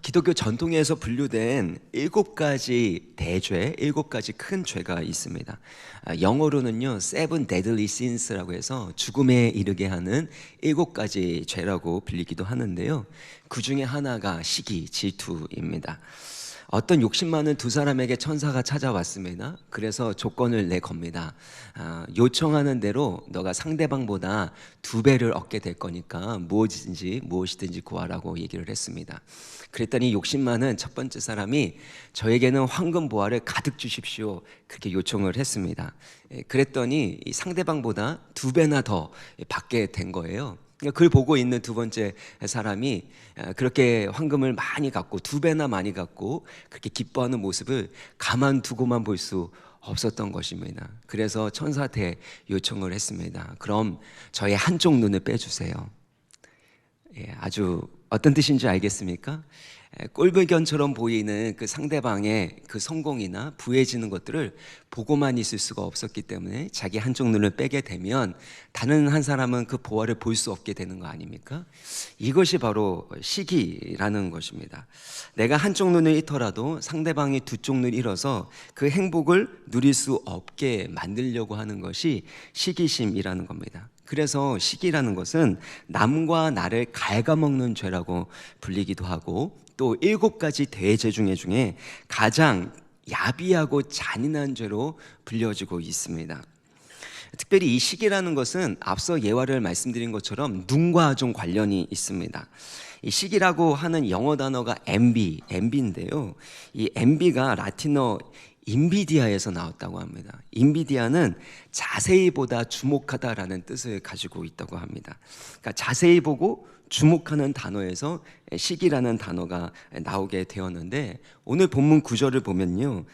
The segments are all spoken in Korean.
기독교 전통에서 분류된 7가지 대죄, 7가지 큰 죄가 있습니다. 영어로는요, Seven Deadly Sins라고 해서 죽음에 이르게 하는 7가지 죄라고 불리기도 하는데요. 그 중에 하나가 시기, 질투입니다. 어떤 욕심 많은 두 사람에게 천사가 찾아왔습니다. 그래서 조건을 내겁니다. 요청하는 대로 너가 상대방보다 2배를 얻게 될 거니까 무엇이든지 구하라고 얘기를 했습니다. 그랬더니 욕심 많은 첫 번째 사람이 저에게는 황금 보화를 가득 주십시오, 그렇게 요청을 했습니다. 그랬더니 이 상대방보다 2배나 더 받게 된 거예요. 그걸 보고 있는 두 번째 사람이 그렇게 황금을 많이 갖고 2배나 많이 갖고 그렇게 기뻐하는 모습을 가만두고만 볼 수 없었던 것입니다. 그래서 천사한테 요청을 했습니다. 그럼 저의 한쪽 눈을 빼주세요. 아주 어떤 뜻인지 알겠습니까? 꼴불견처럼 보이는 그 상대방의 그 성공이나 부해지는 것들을 보고만 있을 수가 없었기 때문에 자기 한쪽 눈을 빼게 되면 다른 한 사람은 그 보화를 볼 수 없게 되는 거 아닙니까? 이것이 바로 시기라는 것입니다. 내가 한쪽 눈을 잃더라도 상대방이 두 쪽 눈을 잃어서 그 행복을 누릴 수 없게 만들려고 하는 것이 시기심이라는 겁니다. 그래서 시기라는 것은 남과 나를 갉아먹는 죄라고 불리기도 하고, 또 7가지 대죄 중에 가장 야비하고 잔인한 죄로 불려지고 있습니다. 특별히 이 시기라는 것은 앞서 예화를 말씀드린 것처럼 눈과 좀 관련이 있습니다. 이 시기라고 하는 영어 단어가 MB인데요. 이 MB가 라틴어 인비디아에서 나왔다고 합니다. 인비디아는 자세히 보다 주목하다라는 뜻을 가지고 있다고 합니다. 그러니까 자세히 보고 주목하는 단어에서 시기라는 단어가 나오게 되었는데, 오늘 본문 9절을 보면요,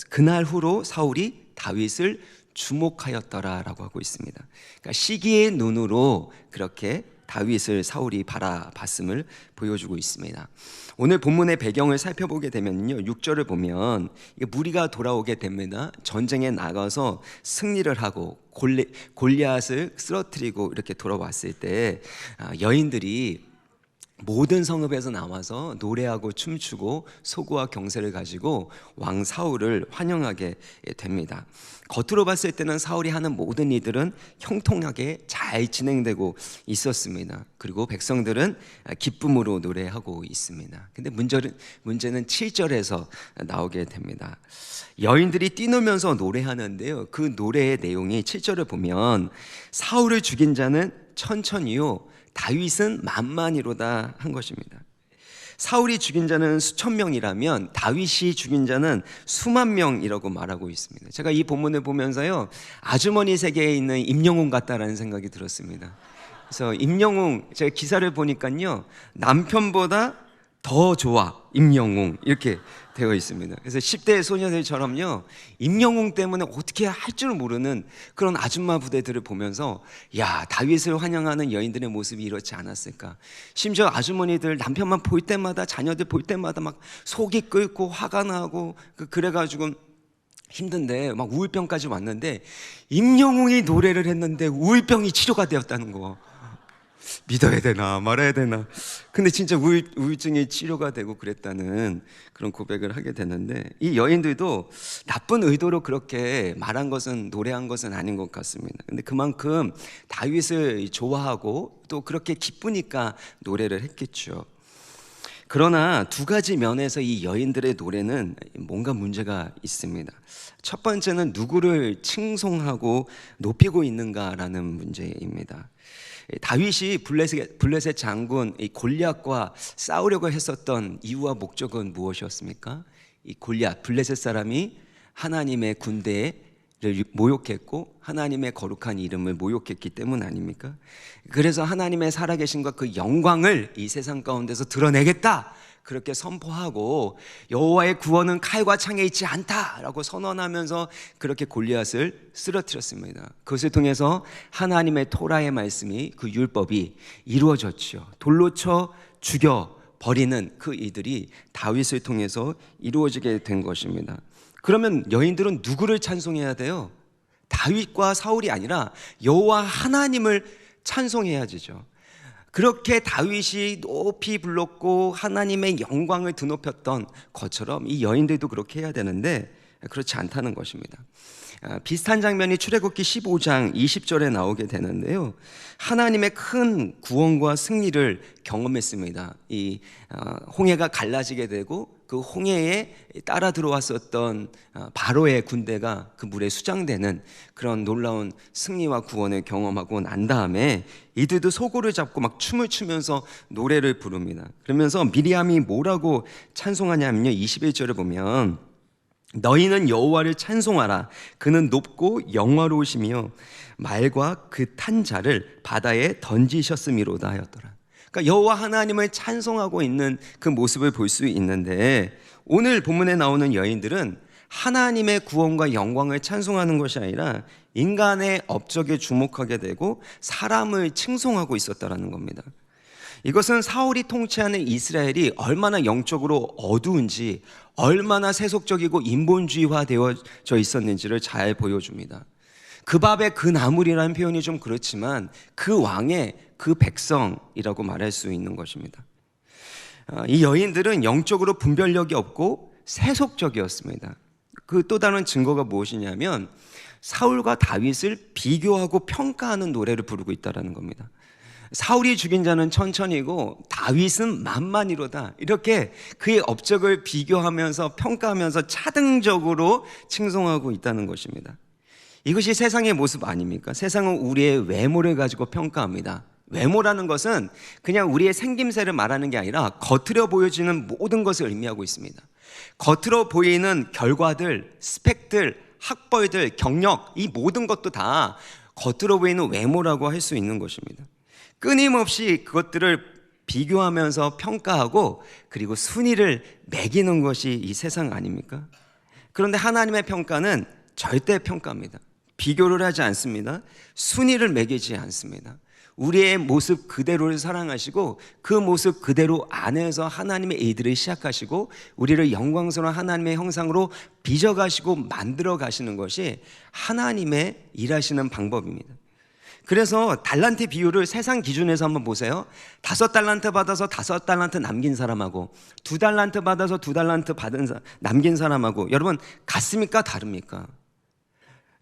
그날 후로 사울이 다윗을 주목하였더라라고 하고 있습니다. 그러니까 시기의 눈으로 그렇게 다윗을 사울이 바라봤음을 보여주고 있습니다. 오늘 본문의 배경을 살펴보게 되면요, 6절을 보면 무리가 돌아오게 됩니다. 전쟁에 나가서 승리를 하고 골리앗을 쓰러뜨리고 이렇게 돌아왔을 때 여인들이 모든 성읍에서 나와서 노래하고 춤추고 소구와 경세를 가지고 왕 사울을 환영하게 됩니다. 겉으로 봤을 때는 사울이 하는 모든 일들은 형통하게 잘 진행되고 있었습니다. 그리고 백성들은 기쁨으로 노래하고 있습니다. 근데 문제는 7절에서 나오게 됩니다. 여인들이 뛰놀면서 노래하는데요, 그 노래의 내용이 7절을 보면 사울을 죽인 자는 천천히요, 다윗은 만만이로다 한 것입니다. 사울이 죽인 자는 수천 명이라면 다윗이 죽인 자는 수만 명이라고 말하고 있습니다. 제가 이 본문을 보면서요, 아주머니 세계에 있는 임영웅 같다라는 생각이 들었습니다. 그래서 임영웅, 제가 기사를 보니까요, 남편보다 더 좋아 임영웅 이렇게 되어 있습니다. 그래서 10대 소녀들처럼요, 임영웅 때문에 어떻게 할 줄 모르는 그런 아줌마 부대들을 보면서, 야, 다윗을 환영하는 여인들의 모습이 이렇지 않았을까. 심지어 아주머니들 남편만 볼 때마다, 자녀들 볼 때마다 막 속이 끓고 화가 나고 그래가지고 힘든데 막 우울병까지 왔는데, 임영웅이 노래를 했는데 우울병이 치료가 되었다는 거. 믿어야 되나 말아야 되나. 근데 진짜 우울증이 치료가 되고 그랬다는 그런 고백을 하게 되는데, 이 여인들도 나쁜 의도로 그렇게 말한 것은, 노래한 것은 아닌 것 같습니다. 근데 그만큼 다윗을 좋아하고 또 그렇게 기쁘니까 노래를 했겠죠. 그러나 2가지 면에서 이 여인들의 노래는 뭔가 문제가 있습니다. 첫 번째는 누구를 칭송하고 높이고 있는가라는 문제입니다. 다윗이 블레셋 장군 이 골리앗과 싸우려고 했었던 이유와 목적은 무엇이었습니까? 이 골리앗, 블레셋 사람이 하나님의 군대를 모욕했고 하나님의 거룩한 이름을 모욕했기 때문 아닙니까? 그래서 하나님의 살아계심과 그 영광을 이 세상 가운데서 드러내겠다, 그렇게 선포하고 여호와의 구원은 칼과 창에 있지 않다라고 선언하면서 그렇게 골리앗을 쓰러뜨렸습니다. 그것을 통해서 하나님의 토라의 말씀이, 그 율법이 이루어졌죠. 돌로 쳐 죽여 버리는 그 일들이 다윗을 통해서 이루어지게 된 것입니다. 그러면 여인들은 누구를 찬송해야 돼요? 다윗과 사울이 아니라 여호와 하나님을 찬송해야지죠. 그렇게 다윗이 높이 불렀고 하나님의 영광을 드높였던 것처럼 이 여인들도 그렇게 해야 되는데 그렇지 않다는 것입니다. 비슷한 장면이 출애굽기 15장 20절에 나오게 되는데요, 하나님의 큰 구원과 승리를 경험했습니다. 이 홍해가 갈라지게 되고 그 홍해에 따라 들어왔었던 바로의 군대가 그 물에 수장되는 그런 놀라운 승리와 구원을 경험하고 난 다음에 이들도 소고를 잡고 막 춤을 추면서 노래를 부릅니다. 그러면서 미리암이 뭐라고 찬송하냐면요, 21절에 보면 너희는 여호와를 찬송하라. 그는 높고 영화로우시며 말과 그 탄 자를 바다에 던지셨음이로다 하였더라. 그러니까 여호와 하나님을 찬송하고 있는 그 모습을 볼 수 있는데, 오늘 본문에 나오는 여인들은 하나님의 구원과 영광을 찬송하는 것이 아니라 인간의 업적에 주목하게 되고 사람을 칭송하고 있었다라는 겁니다. 이것은 사울이 통치하는 이스라엘이 얼마나 영적으로 어두운지, 얼마나 세속적이고 인본주의화 되어져 있었는지를 잘 보여줍니다. 그 밥에 그 나물이라는 표현이 좀 그렇지만 그 왕의 그 백성이라고 말할 수 있는 것입니다. 이 여인들은 영적으로 분별력이 없고 세속적이었습니다. 그 또 다른 증거가 무엇이냐면 사울과 다윗을 비교하고 평가하는 노래를 부르고 있다는 겁니다. 사울이 죽인 자는 천천히고 다윗은 만만이로다, 이렇게 그의 업적을 비교하면서 평가하면서 차등적으로 칭송하고 있다는 것입니다. 이것이 세상의 모습 아닙니까? 세상은 우리의 외모를 가지고 평가합니다. 외모라는 것은 그냥 우리의 생김새를 말하는 게 아니라 겉으로 보여지는 모든 것을 의미하고 있습니다. 겉으로 보이는 결과들, 스펙들, 학벌들, 경력, 이 모든 것도 다 겉으로 보이는 외모라고 할 수 있는 것입니다. 끊임없이 그것들을 비교하면서 평가하고 그리고 순위를 매기는 것이 이 세상 아닙니까? 그런데 하나님의 평가는 절대 평가입니다. 비교를 하지 않습니다. 순위를 매기지 않습니다. 우리의 모습 그대로를 사랑하시고 그 모습 그대로 안에서 하나님의 일들을 시작하시고 우리를 영광스러운 하나님의 형상으로 빚어가시고 만들어 가시는 것이 하나님의 일하시는 방법입니다. 그래서 달란트 비율을 세상 기준에서 한번 보세요. 5달란트 받아서 5달란트 남긴 사람하고 2달란트 받아서 2달란트 남긴 사람하고 여러분 같습니까? 다릅니까?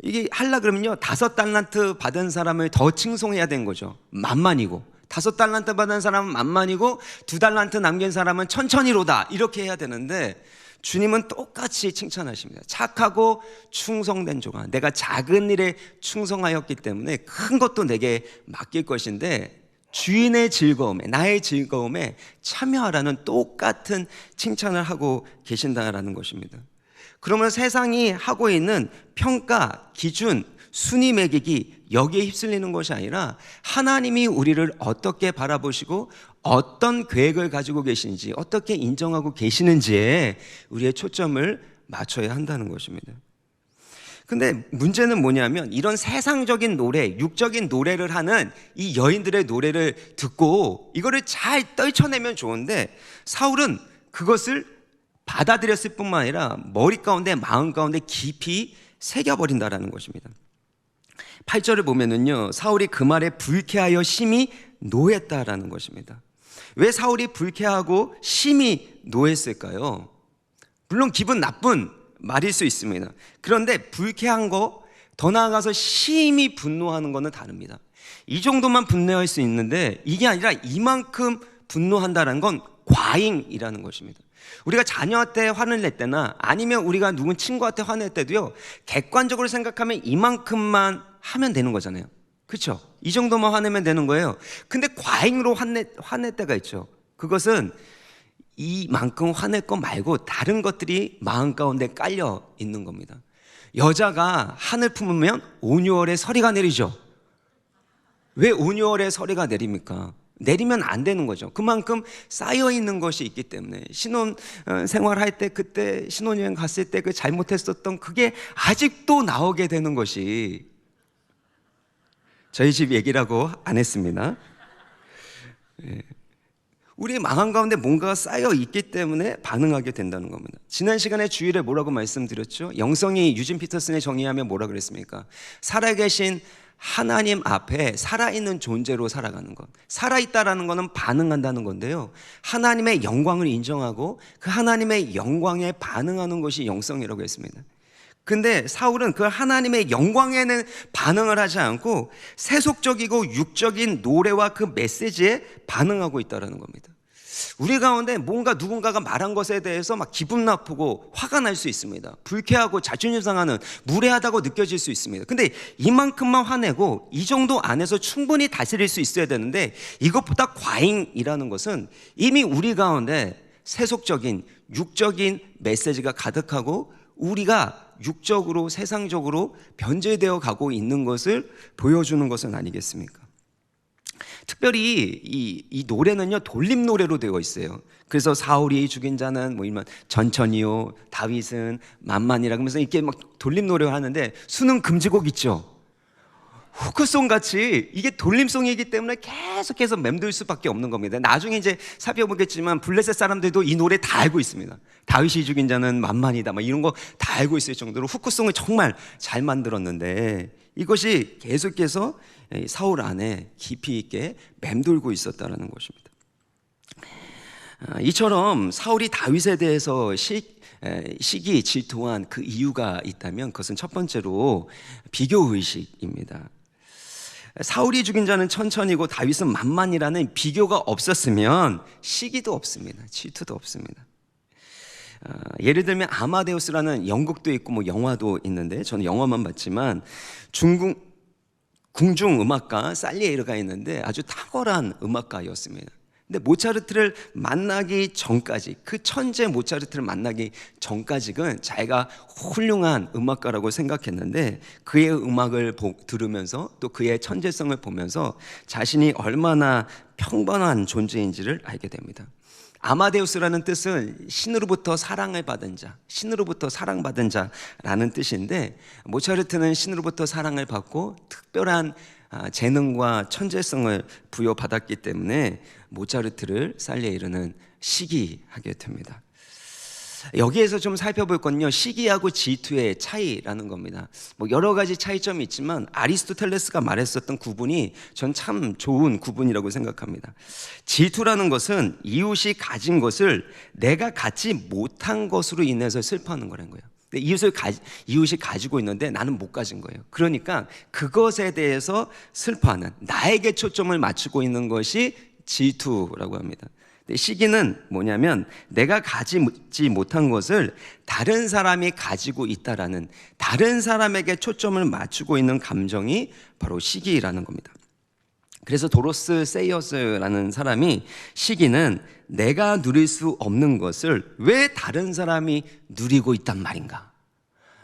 이게 하려 그러면요 5달란트 받은 사람을 더 칭송해야 되는 거죠. 만만이고 5달란트 받은 사람은 만만이고 2달란트 남긴 사람은 천천히로다, 이렇게 해야 되는데 주님은 똑같이 칭찬하십니다. 착하고 충성된 종아, 내가 작은 일에 충성하였기 때문에 큰 것도 내게 맡길 것인데 주인의 즐거움에, 나의 즐거움에 참여하라는 똑같은 칭찬을 하고 계신다라는 것입니다. 그러면 세상이 하고 있는 평가, 기준, 순위 매기기, 여기에 휩쓸리는 것이 아니라 하나님이 우리를 어떻게 바라보시고 어떤 계획을 가지고 계신지, 어떻게 인정하고 계시는지에 우리의 초점을 맞춰야 한다는 것입니다. 근데 문제는 뭐냐면 이런 세상적인 노래, 육적인 노래를 하는 이 여인들의 노래를 듣고 이거를 잘 떨쳐내면 좋은데 사울은 그것을 받아들였을 뿐만 아니라 머리 가운데, 마음 가운데 깊이 새겨버린다라는 것입니다. 8절을 보면은요, 사울이 그 말에 불쾌하여 심히 노했다라는 것입니다. 왜 사울이 불쾌하고 심히 노했을까요? 물론 기분 나쁜 말일 수 있습니다. 그런데 불쾌한 거, 더 나아가서 심히 분노하는 거는 다릅니다. 이 정도만 분노할 수 있는데 이게 아니라 이만큼 분노한다는 건 과잉이라는 것입니다. 우리가 자녀한테 화를 낼 때나 아니면 우리가 누군 친구한테 화낼 때도요, 객관적으로 생각하면 이만큼만 하면 되는 거잖아요. 그렇죠? 이 정도만 화내면 되는 거예요. 근데 과잉으로 화낼 때가 있죠. 그것은 이만큼 화낼 것 말고 다른 것들이 마음 가운데 깔려 있는 겁니다. 여자가 한을 품으면 온유월에 서리가 내리죠. 왜 온유월에 서리가 내립니까? 내리면 안 되는 거죠. 그만큼 쌓여 있는 것이 있기 때문에 신혼 생활할 때, 그때 신혼여행 갔을 때 그 잘못했었던 그게 아직도 나오게 되는 것이, 저희 집 얘기라고 안 했습니다. 우리 마음 가운데 뭔가가 쌓여 있기 때문에 반응하게 된다는 겁니다. 지난 시간에 주일에 뭐라고 말씀드렸죠? 영성이 유진 피터슨의 정의하면 뭐라 그랬습니까? 살아계신 하나님 앞에 살아있는 존재로 살아가는 것. 살아있다라는 것은 반응한다는 건데요, 하나님의 영광을 인정하고 그 하나님의 영광에 반응하는 것이 영성이라고 했습니다. 근데 사울은 그 하나님의 영광에는 반응을 하지 않고 세속적이고 육적인 노래와 그 메시지에 반응하고 있다는 겁니다. 우리 가운데 뭔가 누군가가 말한 것에 대해서 막 기분 나쁘고 화가 날 수 있습니다. 불쾌하고 자존심 상하는, 무례하다고 느껴질 수 있습니다. 근데 이만큼만 화내고 이 정도 안에서 충분히 다스릴 수 있어야 되는데, 이것보다 과잉이라는 것은 이미 우리 가운데 세속적인 육적인 메시지가 가득하고 우리가 육적으로 세상적으로 변제되어 가고 있는 것을 보여주는 것은 아니겠습니까? 특별히 이 노래는요, 돌림 노래로 되어 있어요. 그래서 사울이 죽인 자는 뭐 이만 전천이요, 다윗은 만만이라 그러면서 이렇게 막 돌림 노래를 하는데, 수능 금지곡 있죠. 후크송 같이 이게 돌림송이기 때문에 계속해서 맴돌 수밖에 없는 겁니다. 나중에 이제 살펴보겠지만 블레셋 사람들도 이 노래 다 알고 있습니다. 다윗이 죽인 자는 만만이다, 막 이런 거 다 알고 있을 정도로 후크송을 정말 잘 만들었는데, 이것이 계속해서 사울 안에 깊이 있게 맴돌고 있었다는 것입니다. 이처럼 사울이 다윗에 대해서 시기 질투한 그 이유가 있다면 그것은 첫 번째로 비교의식입니다. 사울이 죽인 자는 천천히고 다윗은 만만이라는 비교가 없었으면 시기도 없습니다. 질투도 없습니다. 예를 들면 아마데우스라는 연극도 있고 뭐 영화도 있는데, 저는 영화만 봤지만 중국 궁중 음악가 살리에르가 있는데 아주 탁월한 음악가였습니다. 근데 모차르트를 만나기 전까지, 그 천재 모차르트를 만나기 전까지는 자기가 훌륭한 음악가라고 생각했는데, 그의 음악을 들으면서 또 그의 천재성을 보면서 자신이 얼마나 평범한 존재인지를 알게 됩니다. 아마데우스라는 뜻은 신으로부터 사랑을 받은 자, 신으로부터 사랑받은 자라는 뜻인데, 모차르트는 신으로부터 사랑을 받고 특별한 재능과 천재성을 부여받았기 때문에 모차르트를 살리에르는 시기하게 됩니다. 여기에서 좀 살펴볼 건요, 시기하고 질투의 차이라는 겁니다. 뭐 여러 가지 차이점이 있지만 아리스토텔레스가 말했었던 구분이 전 참 좋은 구분이라고 생각합니다. 질투라는 것은 이웃이 가진 것을 내가 갖지 못한 것으로 인해서 슬퍼하는 거라는 거예요. 이웃이 가지고 있는데 나는 못 가진 거예요. 그러니까 그것에 대해서 슬퍼하는, 나에게 초점을 맞추고 있는 것이 질투라고 합니다. 시기는 뭐냐면 내가 가지지 못한 것을 다른 사람이 가지고 있다라는, 다른 사람에게 초점을 맞추고 있는 감정이 바로 시기라는 겁니다. 그래서 도로스 세이어스라는 사람이 시기는 내가 누릴 수 없는 것을 왜 다른 사람이 누리고 있단 말인가,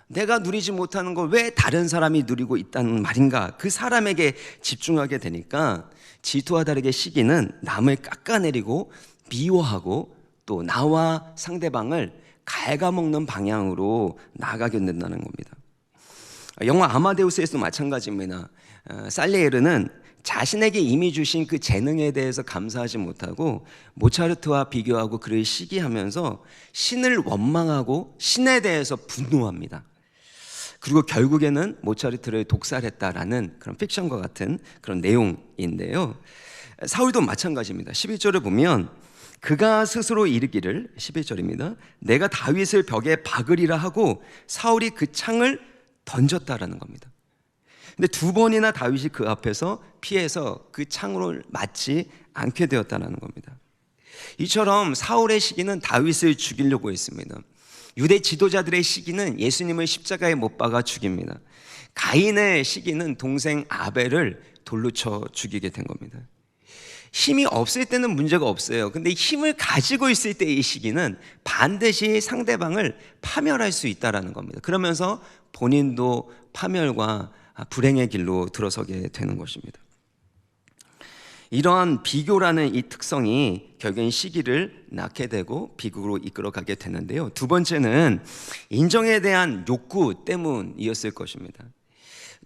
내가 누리지 못하는 걸 왜 다른 사람이 누리고 있다는 말인가, 그 사람에게 집중하게 되니까 질투와 다르게 시기는 남을 깎아내리고 미워하고 또 나와 상대방을 갉아먹는 방향으로 나아가게 된다는 겁니다. 영화 아마데우스에서도 마찬가지입니다. 살리에르는 자신에게 이미 주신 그 재능에 대해서 감사하지 못하고 모차르트와 비교하고 그를 시기하면서 신을 원망하고 신에 대해서 분노합니다. 그리고 결국에는 모차르트를 독살했다라는 그런 픽션과 같은 그런 내용인데요, 사울도 마찬가지입니다. 11절을 보면 그가 스스로 이르기를, 11절입니다. 내가 다윗을 벽에 박으리라 하고 사울이 그 창을 던졌다라는 겁니다. 근데 두 번이나 다윗이 그 앞에서 피해서 그 창으로 맞지 않게 되었다는 겁니다. 이처럼 사울의 시기는 다윗을 죽이려고 했습니다. 유대 지도자들의 시기는 예수님을 십자가에 못 박아 죽입니다. 가인의 시기는 동생 아벨을 돌로 쳐 죽이게 된 겁니다. 힘이 없을 때는 문제가 없어요. 근데 힘을 가지고 있을 때의 시기는 반드시 상대방을 파멸할 수 있다는 겁니다. 그러면서 본인도 파멸과 불행의 길로 들어서게 되는 것입니다. 이러한 비교라는 이 특성이 결국엔 시기를 낳게 되고 비극으로 이끌어가게 되는데요, 두 번째는 인정에 대한 욕구 때문이었을 것입니다.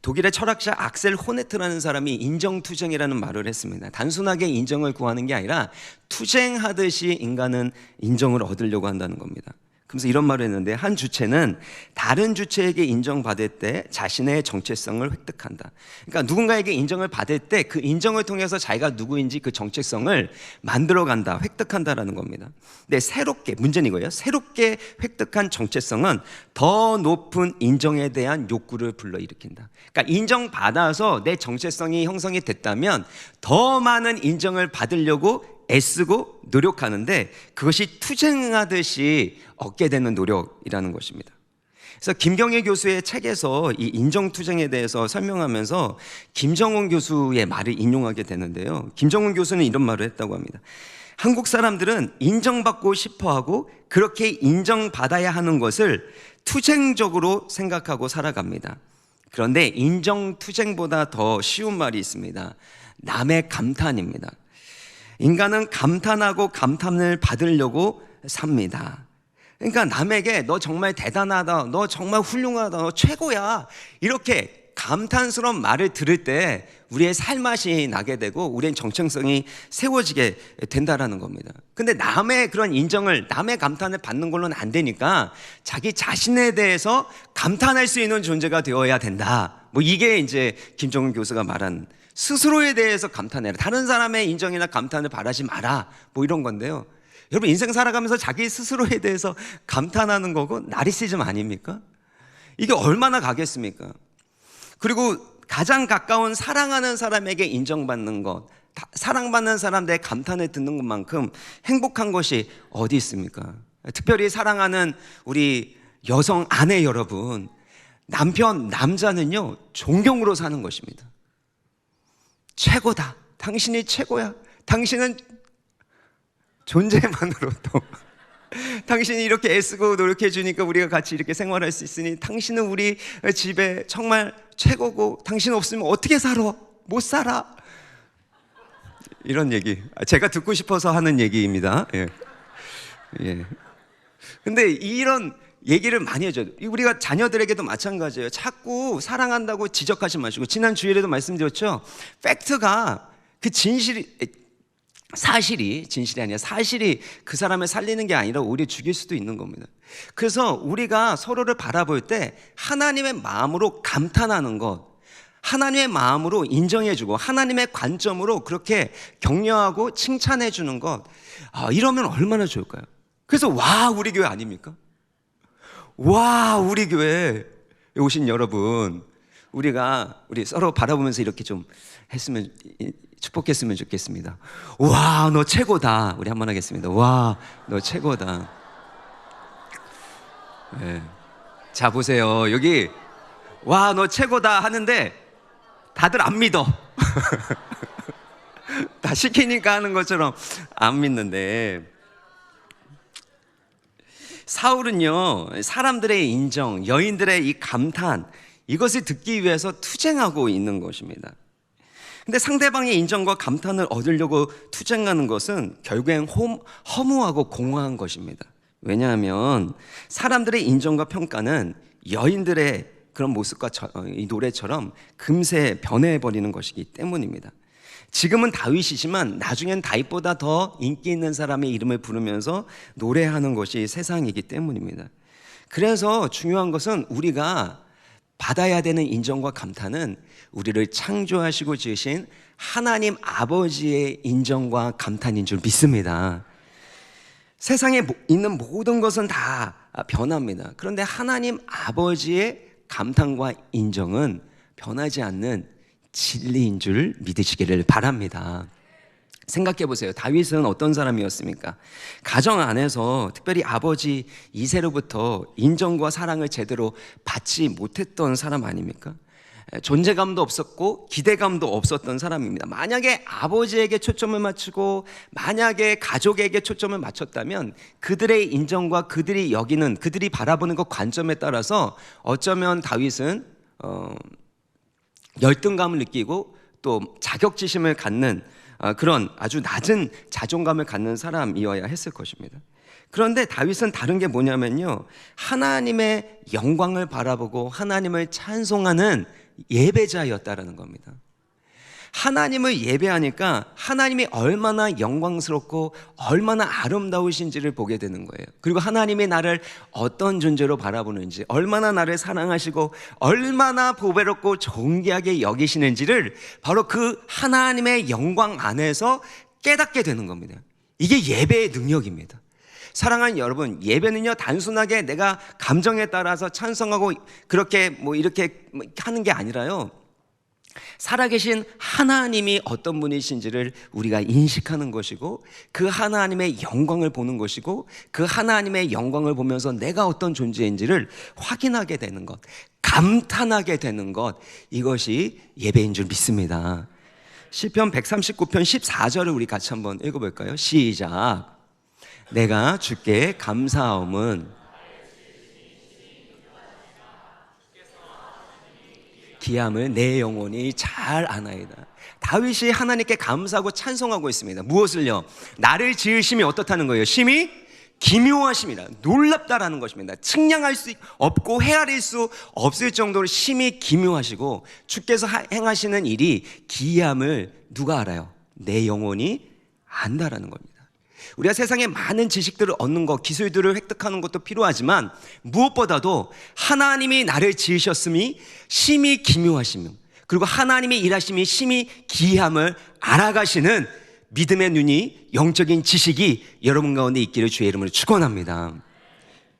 독일의 철학자 악셀 호네트라는 사람이 인정투쟁이라는 말을 했습니다. 단순하게 인정을 구하는 게 아니라 투쟁하듯이 인간은 인정을 얻으려고 한다는 겁니다. 그러면서 이런 말을 했는데, 한 주체는 다른 주체에게 인정받을 때 자신의 정체성을 획득한다. 그러니까 누군가에게 인정을 받을 때 그 인정을 통해서 자기가 누구인지 그 정체성을 만들어간다, 획득한다라는 겁니다. 근데 새롭게, 문제는 이거예요. 새롭게 획득한 정체성은 더 높은 인정에 대한 욕구를 불러일으킨다. 그러니까 인정받아서 내 정체성이 형성이 됐다면 더 많은 인정을 받으려고 애쓰고 노력하는데, 그것이 투쟁하듯이 얻게 되는 노력이라는 것입니다. 그래서 김경일 교수의 책에서 이 인정투쟁에 대해서 설명하면서 김정은 교수의 말을 인용하게 되는데요, 김정은 교수는 이런 말을 했다고 합니다. 한국 사람들은 인정받고 싶어하고 그렇게 인정받아야 하는 것을 투쟁적으로 생각하고 살아갑니다. 그런데 인정투쟁보다 더 쉬운 말이 있습니다. 남의 감탄입니다. 인간은 감탄하고 감탄을 받으려고 삽니다. 그러니까 남에게 너 정말 대단하다, 너 정말 훌륭하다, 너 최고야, 이렇게 감탄스러운 말을 들을 때 우리의 살맛이 나게 되고 우리의 정체성이 세워지게 된다라는 겁니다. 근데 남의 그런 인정을, 남의 감탄을 받는 걸로는 안 되니까 자기 자신에 대해서 감탄할 수 있는 존재가 되어야 된다. 뭐 이게 이제 김정은 교수가 말한, 스스로에 대해서 감탄해라, 다른 사람의 인정이나 감탄을 바라지 마라, 뭐 이런 건데요. 여러분, 인생 살아가면서 자기 스스로에 대해서 감탄하는 거고 나르시즘 아닙니까? 이게 얼마나 가겠습니까? 그리고 가장 가까운 사랑하는 사람에게 인정받는 것, 사랑받는 사람들의 감탄을 듣는 것만큼 행복한 것이 어디 있습니까? 특별히 사랑하는 우리 여성 아내 여러분, 남편, 남자는요 존경으로 사는 것입니다. 최고다, 당신이 최고야, 당신은 존재만으로도 당신이 이렇게 애쓰고 노력해 주니까 우리가 같이 이렇게 생활할 수 있으니 당신은 우리 집에 정말 최고고, 당신 없으면 어떻게 살아? 못 살아. 이런 얘기 제가 듣고 싶어서 하는 얘기입니다. 예. 예. 근데 이런 얘기를 많이 해줘요. 우리가 자녀들에게도 마찬가지예요. 자꾸 사랑한다고 지적하지 마시고, 지난 주일에도 말씀드렸죠. 팩트가 그 사실이 진실이 아니라 사실이 그 사람을 살리는 게 아니라 오히려 죽일 수도 있는 겁니다. 그래서 우리가 서로를 바라볼 때 하나님의 마음으로 감탄하는 것, 하나님의 마음으로 인정해주고 하나님의 관점으로 그렇게 격려하고 칭찬해주는 것, 이러면 얼마나 좋을까요? 그래서 와, 우리 교회 아닙니까? 와, 우리 교회 오신 여러분, 우리 서로 바라보면서 이렇게 좀 했으면, 축복했으면 좋겠습니다. 와, 너 최고다. 우리 한번 하겠습니다. 와, 너 최고다. 네. 자, 보세요. 여기 와, 너 최고다 하는데 다들 안 믿어. 다 시키니까 하는 것처럼 안 믿는데, 사울은요 사람들의 인정, 여인들의 이 감탄, 이것을 듣기 위해서 투쟁하고 있는 것입니다. 근데 상대방의 인정과 감탄을 얻으려고 투쟁하는 것은 결국엔 허무하고 공허한 것입니다. 왜냐하면 사람들의 인정과 평가는 여인들의 그런 모습과 이 노래처럼 금세 변해버리는 것이기 때문입니다. 지금은 다윗이지만 나중엔 다윗보다 더 인기 있는 사람의 이름을 부르면서 노래하는 것이 세상이기 때문입니다. 그래서 중요한 것은 우리가 받아야 되는 인정과 감탄은 우리를 창조하시고 지으신 하나님 아버지의 인정과 감탄인 줄 믿습니다. 세상에 있는 모든 것은 다 변합니다. 그런데 하나님 아버지의 감탄과 인정은 변하지 않는 진리인 줄 믿으시기를 바랍니다. 생각해 보세요. 다윗은 어떤 사람이었습니까? 가정 안에서 특별히 아버지 이세로부터 인정과 사랑을 제대로 받지 못했던 사람 아닙니까? 존재감도 없었고 기대감도 없었던 사람입니다. 만약에 아버지에게 초점을 맞추고 만약에 가족에게 초점을 맞췄다면 그들의 인정과 그들이 여기는, 그들이 바라보는 것 관점에 따라서 어쩌면 다윗은 열등감을 느끼고 또 자격지심을 갖는 그런 아주 낮은 자존감을 갖는 사람이어야 했을 것입니다. 그런데 다윗은 다른 게 뭐냐면요, 하나님의 영광을 바라보고 하나님을 찬송하는 예배자였다라는 겁니다. 하나님을 예배하니까 하나님이 얼마나 영광스럽고 얼마나 아름다우신지를 보게 되는 거예요. 그리고 하나님이 나를 어떤 존재로 바라보는지, 얼마나 나를 사랑하시고 얼마나 보배롭고 존귀하게 여기시는지를 바로 그 하나님의 영광 안에서 깨닫게 되는 겁니다. 이게 예배의 능력입니다. 사랑하는 여러분, 예배는요 단순하게 내가 감정에 따라서 찬송하고 그렇게 이렇게 하는 게 아니라요, 살아계신 하나님이 어떤 분이신지를 우리가 인식하는 것이고, 그 하나님의 영광을 보는 것이고, 그 하나님의 영광을 보면서 내가 어떤 존재인지를 확인하게 되는 것, 감탄하게 되는 것, 이것이 예배인 줄 믿습니다. 시편 139편 14절을 우리 같이 한번 읽어볼까요? 시작. 내가 주께 감사함은 기함을 내 영혼이 잘 아나이다. 다윗이 하나님께 감사하고 찬송하고 있습니다. 무엇을요? 나를 지으심이 어떻다는 거예요? 심히 기묘하심이라, 놀랍다라는 것입니다. 측량할 수 없고 헤아릴 수 없을 정도로 심히 기묘하시고, 주께서 행하시는 일이 기이함을 누가 알아요? 내 영혼이 안다라는 겁니다. 우리가 세상에 많은 지식들을 얻는 것, 기술들을 획득하는 것도 필요하지만 무엇보다도 하나님이 나를 지으셨음이 심히 기묘하시며, 그리고 하나님의 일하심이 심히 기이함을 알아가시는 믿음의 눈이, 영적인 지식이 여러분 가운데 있기를 주의 이름으로 축원합니다.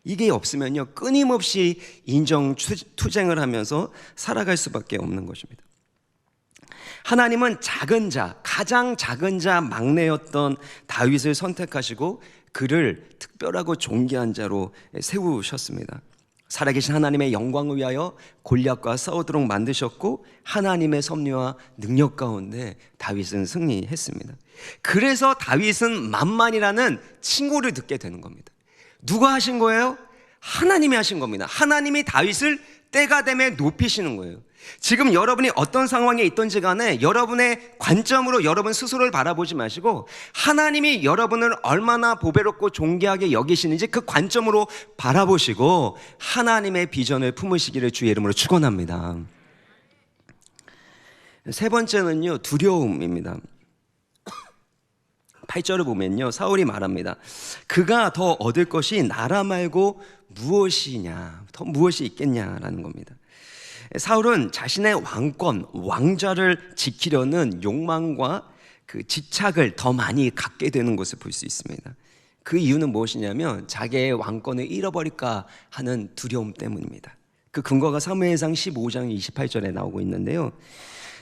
이게 없으면요 끊임없이 인정 투쟁을 하면서 살아갈 수밖에 없는 것입니다. 하나님은 작은 자, 가장 작은 자 막내였던 다윗을 선택하시고 그를 특별하고 존귀한 자로 세우셨습니다. 살아계신 하나님의 영광을 위하여 골리앗과 싸우도록 만드셨고, 하나님의 섭리와 능력 가운데 다윗은 승리했습니다. 그래서 다윗은 만만이라는 칭호를 듣게 되는 겁니다. 누가 하신 거예요? 하나님이 하신 겁니다. 하나님이 다윗을 때가 되면 높이시는 거예요. 지금 여러분이 어떤 상황에 있든지 간에 여러분의 관점으로 여러분 스스로를 바라보지 마시고, 하나님이 여러분을 얼마나 보배롭고 존귀하게 여기시는지 그 관점으로 바라보시고 하나님의 비전을 품으시기를 주의 이름으로 축원합니다. 세 번째는요, 두려움입니다. 8절을 보면요, 사울이 말합니다. 그가 더 얻을 것이 나라 말고 무엇이냐, 더 무엇이 있겠냐라는 겁니다. 사울은 자신의 왕권, 왕좌를 지키려는 욕망과 그 집착을 더 많이 갖게 되는 것을 볼 수 있습니다. 그 이유는 무엇이냐면 자기의 왕권을 잃어버릴까 하는 두려움 때문입니다. 그 근거가 사무엘상 15장 28절에 나오고 있는데요,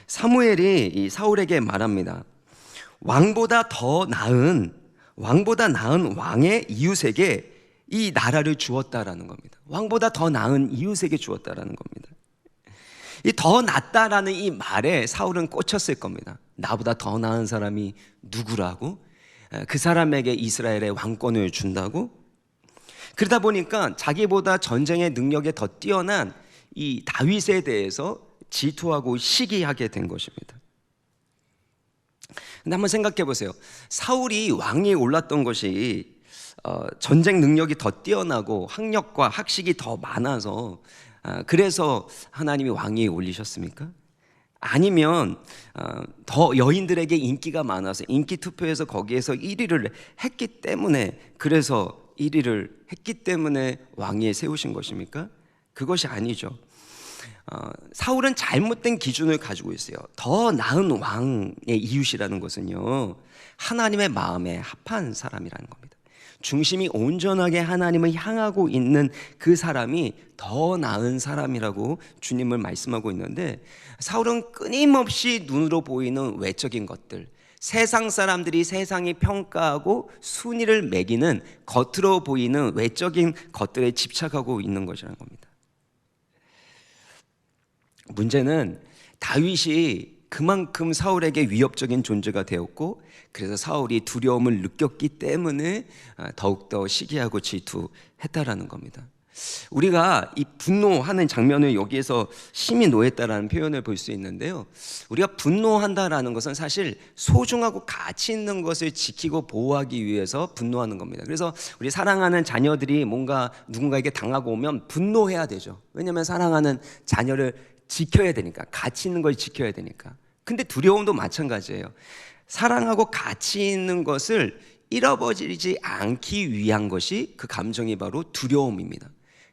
사무엘이 이 사울에게 말합니다. 왕보다 나은 왕의 이웃에게 이 나라를 주었다라는 겁니다. 왕보다 더 나은 이웃에게 주었다라는 겁니다. 이 더 낫다라는 이 말에 사울은 꽂혔을 겁니다. 나보다 더 나은 사람이 누구라고? 그 사람에게 이스라엘의 왕권을 준다고? 그러다 보니까 자기보다 전쟁의 능력에 더 뛰어난 이 다윗에 대해서 질투하고 시기하게 된 것입니다. 근데 한번 생각해 보세요. 사울이 왕위에 올랐던 것이 전쟁 능력이 더 뛰어나고 학력과 학식이 더 많아서 그래서 하나님이 왕위에 올리셨습니까? 아니면 더 여인들에게 인기가 많아서 인기 투표에서 거기에서 1위를 했기 때문에, 그래서 1위를 했기 때문에 왕위에 세우신 것입니까? 그것이 아니죠. 사울은 잘못된 기준을 가지고 있어요. 더 나은 왕의 이웃이라는 것은요, 하나님의 마음에 합한 사람이라는 겁니다. 중심이 온전하게 하나님을 향하고 있는 그 사람이 더 나은 사람이라고 주님을 말씀하고 있는데, 사울은 끊임없이 눈으로 보이는 외적인 것들, 세상 사람들이 세상이 평가하고 순위를 매기는 겉으로 보이는 외적인 것들에 집착하고 있는 것이라는 겁니다. 문제는 다윗이 그만큼 사울에게 위협적인 존재가 되었고, 그래서 사울이 두려움을 느꼈기 때문에 더욱더 시기하고 질투했다라는 겁니다. 우리가 이 분노하는 장면을 여기에서 심히 노했다라는 표현을 볼 수 있는데요, 우리가 분노한다라는 것은 사실 소중하고 가치 있는 것을 지키고 보호하기 위해서 분노하는 겁니다. 그래서 우리 사랑하는 자녀들이 뭔가 누군가에게 당하고 오면 분노해야 되죠. 왜냐하면 사랑하는 자녀를 지켜야 되니까, 가치 있는 걸 지켜야 되니까. 근데 두려움도 마찬가지예요. 사랑하고 가치 있는 것을 잃어버리지 않기 위한 것이 그 감정이 바로 두려움입니다.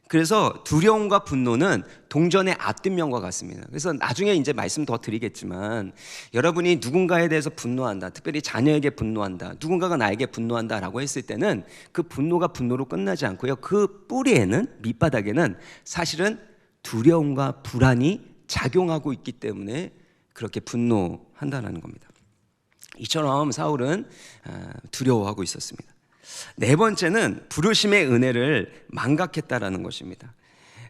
그래서 두려움과 분노는 동전의 앞뒷면과 같습니다. 그래서 나중에 이제 말씀 더 드리겠지만, 여러분이 누군가에 대해서 분노한다, 특별히 자녀에게 분노한다, 누군가가 나에게 분노한다 라고 했을 때는 그 분노가 분노로 끝나지 않고요, 그 뿌리에는, 밑바닥에는 사실은 두려움과 불안이 작용하고 있기 때문에 그렇게 분노한다는 겁니다. 이처럼 사울은 두려워하고 있었습니다. 네 번째는 부르심의 은혜를 망각했다라는 것입니다.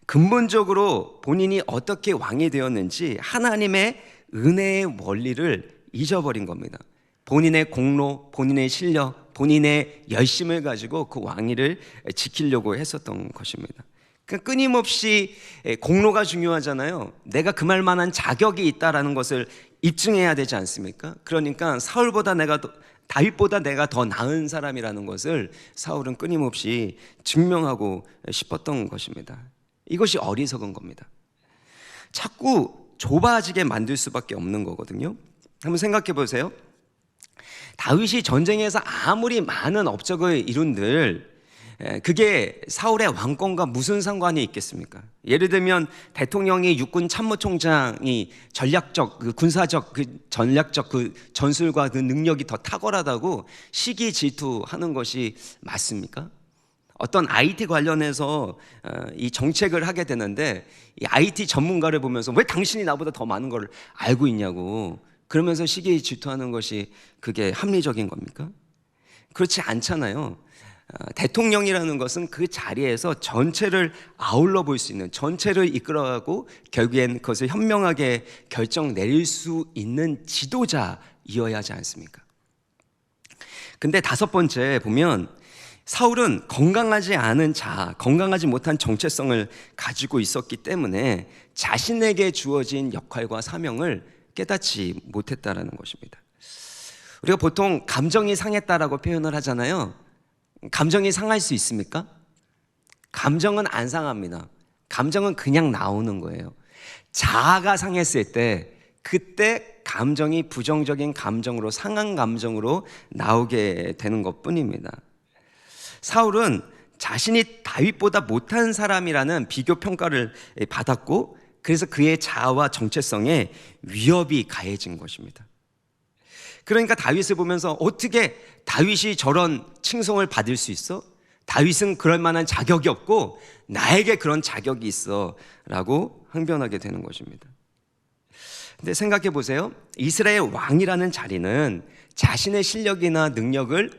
근본적으로 본인이 어떻게 왕이 되었는지 하나님의 은혜의 원리를 잊어버린 겁니다. 본인의 공로, 본인의 실력, 본인의 열심을 가지고 그 왕위를 지키려고 했었던 것입니다. 그러니까 끊임없이 공로가 중요하잖아요. 내가 금할 만한 자격이 있다라는 것을 입증해야 되지 않습니까? 그러니까 다윗보다 내가 더 나은 사람이라는 것을 사울은 끊임없이 증명하고 싶었던 것입니다. 이것이 어리석은 겁니다. 자꾸 좁아지게 만들 수밖에 없는 거거든요. 한번 생각해 보세요. 다윗이 전쟁에서 아무리 많은 업적을 이룬들 그게 사울의 왕권과 무슨 상관이 있겠습니까? 예를 들면 대통령이 육군 참모총장이 전략적, 군사적, 전략적 전술과 그 능력이 더 탁월하다고 시기 질투하는 것이 맞습니까? 어떤 IT 관련해서 이 정책을 하게 되는데 이 IT 전문가를 보면서 왜 당신이 나보다 더 많은 걸 알고 있냐고 그러면서 시기 질투하는 것이 그게 합리적인 겁니까? 그렇지 않잖아요. 대통령이라는 것은 그 자리에서 전체를 아울러 볼 수 있는, 전체를 이끌어가고 결국엔 그것을 현명하게 결정 내릴 수 있는 지도자이어야 하지 않습니까? 근데 다섯 번째 보면 사울은 건강하지 않은 건강하지 못한 정체성을 가지고 있었기 때문에 자신에게 주어진 역할과 사명을 깨닫지 못했다라는 것입니다. 우리가 보통 감정이 상했다라고 표현을 하잖아요. 감정이 상할 수 있습니까? 감정은 안 상합니다. 감정은 그냥 나오는 거예요. 자아가 상했을 때 그때 감정이 부정적인 감정으로, 상한 감정으로 나오게 되는 것뿐입니다. 사울은 자신이 다윗보다 못한 사람이라는 비교 평가를 받았고 그래서 그의 자아와 정체성에 위협이 가해진 것입니다. 그러니까 다윗을 보면서 어떻게 다윗이 저런 칭송을 받을 수 있어? 다윗은 그럴 만한 자격이 없고 나에게 그런 자격이 있어 라고 항변하게 되는 것입니다. 근데 생각해 보세요. 이스라엘 왕이라는 자리는 자신의 실력이나 능력을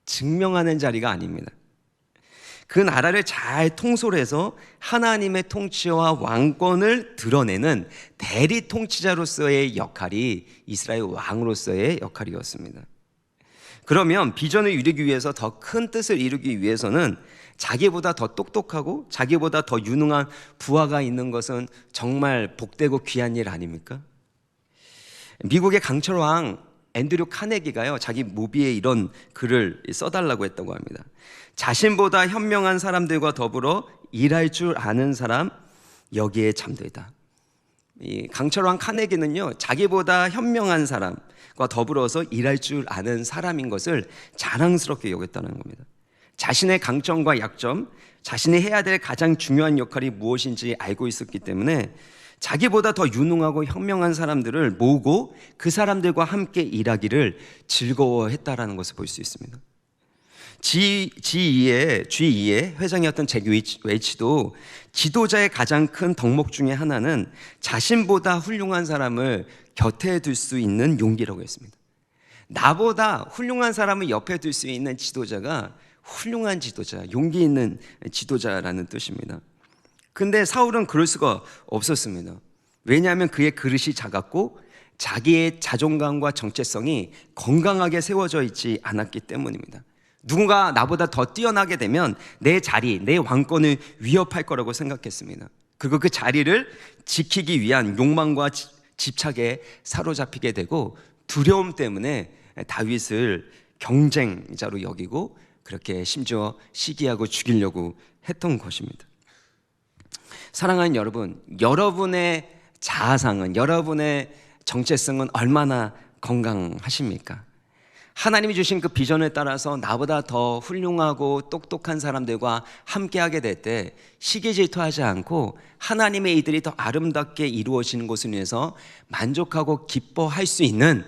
증명하는 자리가 아닙니다. 그 나라를 잘 통솔해서 하나님의 통치와 왕권을 드러내는 대리 통치자로서의 역할이 이스라엘 왕으로서의 역할이었습니다. 그러면 비전을 이루기 위해서 더 큰 뜻을 이루기 위해서는 자기보다 더 똑똑하고 자기보다 더 유능한 부하가 있는 것은 정말 복되고 귀한 일 아닙니까? 미국의 강철 왕 앤드류 카네기가요, 자기 모비에 이런 글을 써달라고 했다고 합니다. 자신보다 현명한 사람들과 더불어 일할 줄 아는 사람, 여기에 잠들다. 이 강철왕 카네기는요, 자기보다 현명한 사람과 더불어서 일할 줄 아는 사람인 것을 자랑스럽게 여겼다는 겁니다. 자신의 강점과 약점, 자신이 해야 될 가장 중요한 역할이 무엇인지 알고 있었기 때문에 자기보다 더 유능하고 현명한 사람들을 모으고 그 사람들과 함께 일하기를 즐거워했다라는 것을 볼 수 있습니다. G2의 회장이었던 잭 웨이치도 지도자의 가장 큰 덕목 중에 하나는 자신보다 훌륭한 사람을 곁에 둘 수 있는 용기라고 했습니다. 나보다 훌륭한 사람을 옆에 둘 수 있는 지도자가 훌륭한 지도자, 용기 있는 지도자라는 뜻입니다. 근데 사울은 그럴 수가 없었습니다. 왜냐하면 그의 그릇이 작았고 자기의 자존감과 정체성이 건강하게 세워져 있지 않았기 때문입니다. 누군가 나보다 더 뛰어나게 되면 내 자리, 내 왕권을 위협할 거라고 생각했습니다. 그리고 그 자리를 지키기 위한 욕망과 집착에 사로잡히게 되고 두려움 때문에 다윗을 경쟁자로 여기고 그렇게 심지어 시기하고 죽이려고 했던 것입니다. 사랑하는 여러분, 여러분의 자아상은, 여러분의 정체성은 얼마나 건강하십니까? 하나님이 주신 그 비전에 따라서 나보다 더 훌륭하고 똑똑한 사람들과 함께하게 될 때 시기 질투하지 않고 하나님의 일들이 더 아름답게 이루어지는 것을 위해서 만족하고 기뻐할 수 있는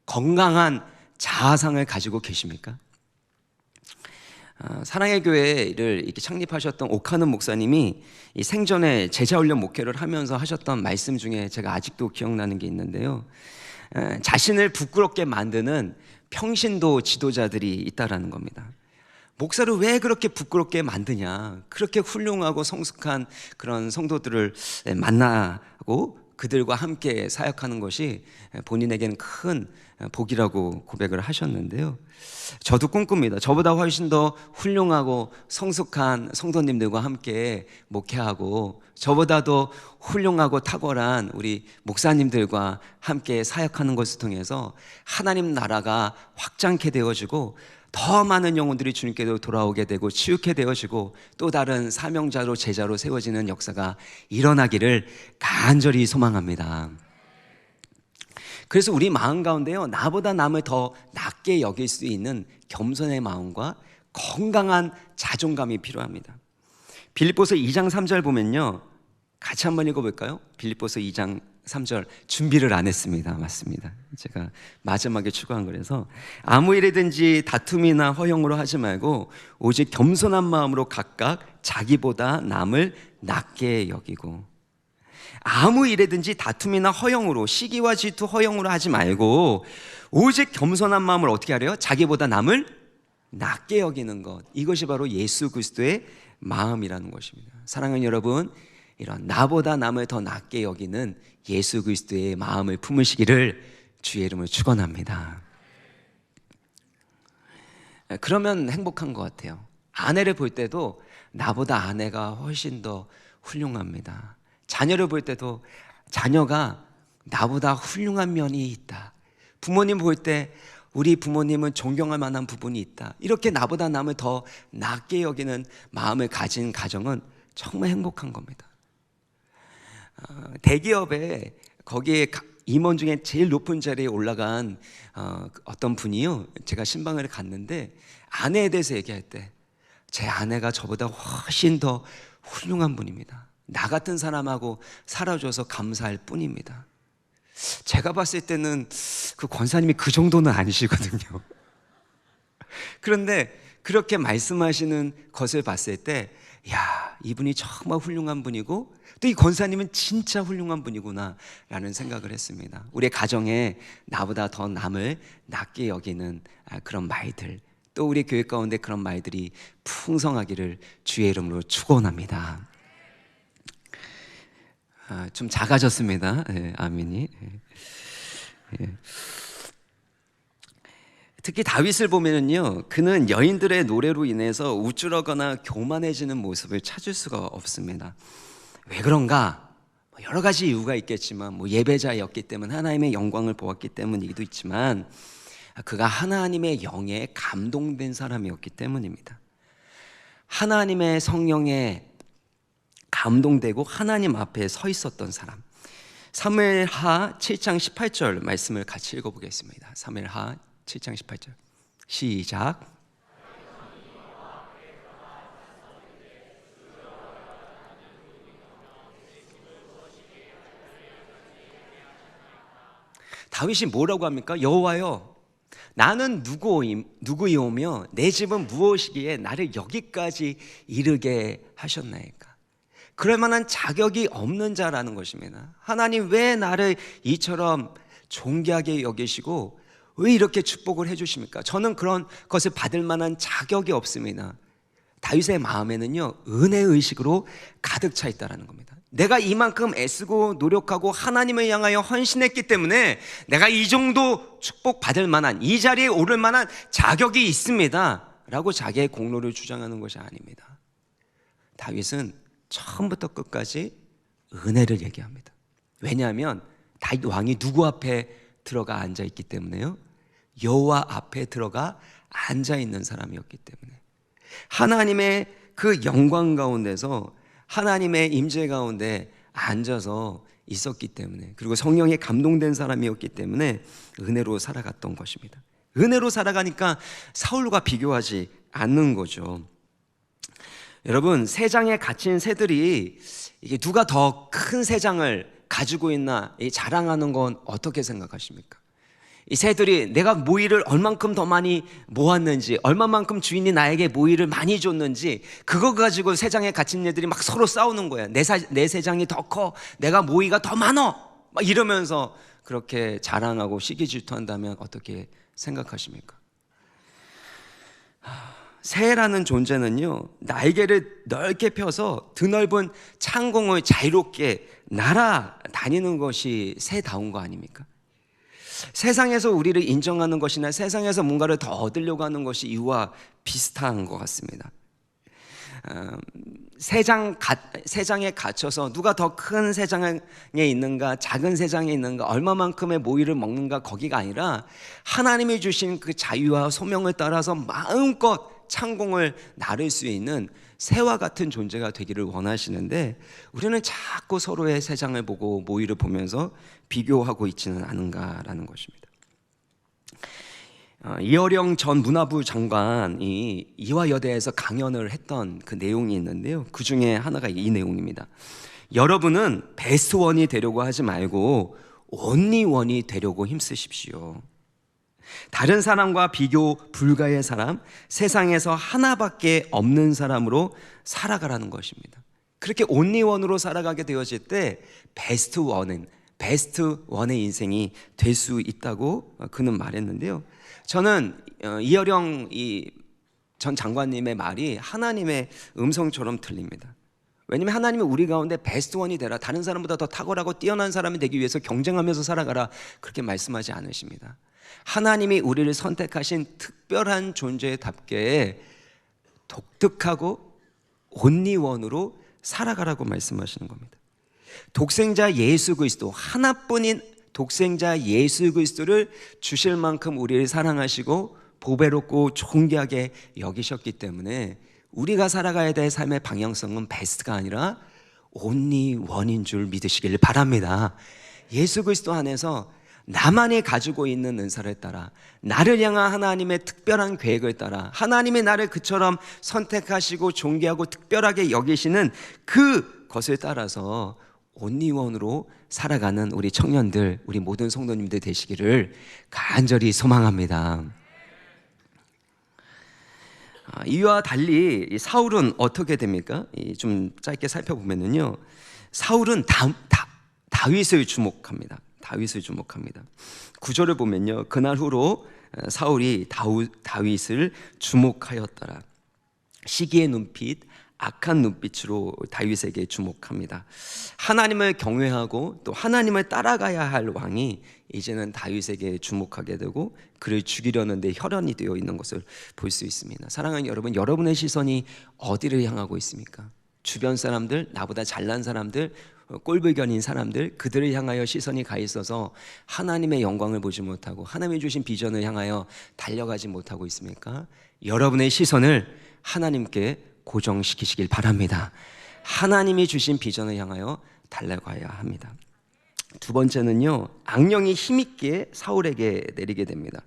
건강한 자아상을 가지고 계십니까? 사랑의 교회를 이렇게 창립하셨던 오카는 목사님이 이 생전에 제자훈련 목회를 하면서 하셨던 말씀 중에 제가 아직도 기억나는 게 있는데요, 자신을 부끄럽게 만드는 평신도 지도자들이 있다라는 겁니다. 목사를 왜 그렇게 부끄럽게 만드냐, 그렇게 훌륭하고 성숙한 그런 성도들을 만나고 그들과 함께 사역하는 것이 본인에게는 큰 복이라고 고백을 하셨는데요, 저도 꿈꿉니다. 저보다 훨씬 더 훌륭하고 성숙한 성도님들과 함께 목회하고 저보다도 훌륭하고 탁월한 우리 목사님들과 함께 사역하는 것을 통해서 하나님 나라가 확장케 되어지고 더 많은 영혼들이 주님께로 돌아오게 되고 치유케 되어지고 또 다른 사명자로 제자로 세워지는 역사가 일어나기를 간절히 소망합니다. 그래서 우리 마음 가운데요, 나보다 남을 더 낮게 여길 수 있는 겸손의 마음과 건강한 자존감이 필요합니다. 빌립보서 2장 3절 보면요, 같이 한번 읽어볼까요? 빌립보서 2장 3절. 준비를 안 했습니다. 맞습니다. 제가 마지막에 추가한 거라서, 아무 일이든지 다툼이나 허영으로 하지 말고 오직 겸손한 마음으로 각각 자기보다 남을 낮게 여기고. 아무 일에든지 다툼이나 허영으로, 시기와 질투 허영으로 하지 말고 오직 겸손한 마음을 어떻게 하래요? 자기보다 남을 낮게 여기는 것. 이것이 바로 예수 그리스도의 마음이라는 것입니다. 사랑하는 여러분, 이런 나보다 남을 더 낮게 여기는 예수 그리스도의 마음을 품으시기를 주의 이름으로 축원합니다. 그러면 행복한 것 같아요. 아내를 볼 때도 나보다 아내가 훨씬 더 훌륭합니다. 자녀를 볼 때도 자녀가 나보다 훌륭한 면이 있다. 부모님 볼 때 우리 부모님은 존경할 만한 부분이 있다. 이렇게 나보다 남을 더 낮게 여기는 마음을 가진 가정은 정말 행복한 겁니다. 대기업에 거기에 임원 중에 제일 높은 자리에 올라간 어떤 분이요, 제가 신방을 갔는데 아내에 대해서 얘기할 때 제 아내가 저보다 훨씬 더 훌륭한 분입니다. 나 같은 사람하고 살아줘서 감사할 뿐입니다. 제가 봤을 때는 그 권사님이 그 정도는 아니시거든요. 그런데 그렇게 말씀하시는 것을 봤을 때, 야, 이분이 정말 훌륭한 분이고 또 이 권사님은 진짜 훌륭한 분이구나 라는 생각을 했습니다. 우리의 가정에 나보다 더 남을 낮게 여기는 그런 말들, 또 우리 교회 가운데 그런 말들이 풍성하기를 주의 이름으로 축원합니다. 좀 작아졌습니다. 아멘이. 특히 다윗을 보면은요, 그는 여인들의 노래로 인해서 우쭐하거나 교만해지는 모습을 찾을 수가 없습니다. 왜 그런가? 여러 가지 이유가 있겠지만, 예배자였기 때문, 하나님의 영광을 보았기 때문이기도 있지만, 그가 하나님의 영에 감동된 사람이었기 때문입니다. 하나님의 성령에 감동되고 하나님 앞에 서 있었던 사람. 사무엘하 7장 18절 말씀을 같이 읽어보겠습니다. 사무엘하 7장 18절 시작. 다윗이 뭐라고 합니까? 여호와여, 나는 누구이오며 내 집은 무엇이기에 나를 여기까지 이르게 하셨나이까? 그럴 만한 자격이 없는 자라는 것입니다. 하나님, 왜 나를 이처럼 존귀하게 여기시고 왜 이렇게 축복을 해주십니까? 저는 그런 것을 받을 만한 자격이 없습니다. 다윗의 마음에는요, 은혜의식으로 가득 차 있다는 겁니다. 내가 이만큼 애쓰고 노력하고 하나님을 향하여 헌신했기 때문에 내가 이 정도 축복받을 만한, 이 자리에 오를 만한 자격이 있습니다 라고 자기의 공로를 주장하는 것이 아닙니다. 다윗은 처음부터 끝까지 은혜를 얘기합니다. 왜냐하면 다윗 왕이 누구 앞에 들어가 앉아있기 때문에요, 여호와 앞에 들어가 앉아있는 사람이었기 때문에 하나님의 그 영광 가운데서 하나님의 임재 가운데 앉아서 있었기 때문에, 그리고 성령에 감동된 사람이었기 때문에 은혜로 살아갔던 것입니다. 은혜로 살아가니까 사울과 비교하지 않는 거죠. 여러분, 세 장에 갇힌 새들이 이게 누가 더 큰 세 장을 가지고 있나 자랑하는 건 어떻게 생각하십니까? 이 새들이 내가 모이를 얼만큼 더 많이 모았는지, 얼마만큼 주인이 나에게 모이를 많이 줬는지, 그거 가지고 세 장에 갇힌 애들이 막 서로 싸우는 거야. 내 세 장이 더 커, 내가 모이가 더 많어, 막 이러면서 그렇게 자랑하고 시기 질투한다면 어떻게 생각하십니까? 새라는 존재는요, 날개를 넓게 펴서 드넓은 창공을 자유롭게 날아다니는 것이 새다운 거 아닙니까? 세상에서 우리를 인정하는 것이나 세상에서 뭔가를 더 얻으려고 하는 것이 이와 비슷한 것 같습니다. 세 장에 갇혀서 누가 더 큰 세 장에 있는가, 작은 세 장에 있는가, 얼마만큼의 모이를 먹는가, 거기가 아니라 하나님이 주신 그 자유와 소명을 따라서 마음껏 창공을 나를 수 있는 새와 같은 존재가 되기를 원하시는데, 우리는 자꾸 서로의 세 장을 보고 모이를 보면서 비교하고 있지는 않은가라는 것입니다. 이어령 전 문화부 장관이 이화여대에서 강연을 했던 그 내용이 있는데요, 그 중에 하나가 이 내용입니다. 여러분은 베스트 원이 되려고 하지 말고 온리 원이 되려고 힘쓰십시오. 다른 사람과 비교 불가의 사람, 세상에서 하나밖에 없는 사람으로 살아가라는 것입니다. 그렇게 온리원으로 살아가게 되어질 때 베스트 원의 인생이 될 수 있다고 그는 말했는데요, 저는 이어령 전 장관님의 말이 하나님의 음성처럼 들립니다. 왜냐하면 하나님은 우리 가운데 베스트 원이 되라, 다른 사람보다 더 탁월하고 뛰어난 사람이 되기 위해서 경쟁하면서 살아가라, 그렇게 말씀하지 않으십니다. 하나님이 우리를 선택하신 특별한 존재답게 독특하고 온리원으로 살아가라고 말씀하시는 겁니다. 독생자 예수 그리스도, 하나뿐인 독생자 예수 그리스도를 주실 만큼 우리를 사랑하시고 보배롭고 존귀하게 여기셨기 때문에 우리가 살아가야 될 삶의 방향성은 베스트가 아니라 온리원인 줄 믿으시길 바랍니다. 예수 그리스도 안에서 나만이 가지고 있는 은사를 따라, 나를 향한 하나님의 특별한 계획을 따라, 하나님이 나를 그처럼 선택하시고 존귀하고 특별하게 여기시는 그것을 따라서 온리원으로 살아가는 우리 청년들, 우리 모든 성도님들 되시기를 간절히 소망합니다. 이와 달리 사울은 어떻게 됩니까? 좀 짧게 살펴보면요, 사울은 다윗을 주목합니다. 9절을 보면요, 그날 후로 사울이 다윗을 주목하였더라. 시기의 눈빛, 악한 눈빛으로 다윗에게 주목합니다. 하나님을 경외하고 또 하나님을 따라가야 할 왕이 이제는 다윗에게 주목하게 되고 그를 죽이려는 데 혈연이 되어 있는 것을 볼 수 있습니다. 사랑하는 여러분, 여러분의 시선이 어디를 향하고 있습니까? 주변 사람들, 나보다 잘난 사람들, 꼴불견인 사람들, 그들을 향하여 시선이 가 있어서 하나님의 영광을 보지 못하고 하나님이 주신 비전을 향하여 달려가지 못하고 있습니까? 여러분의 시선을 하나님께 고정시키시길 바랍니다. 하나님이 주신 비전을 향하여 달려가야 합니다. 두 번째는요, 악령이 힘있게 사울에게 내리게 됩니다.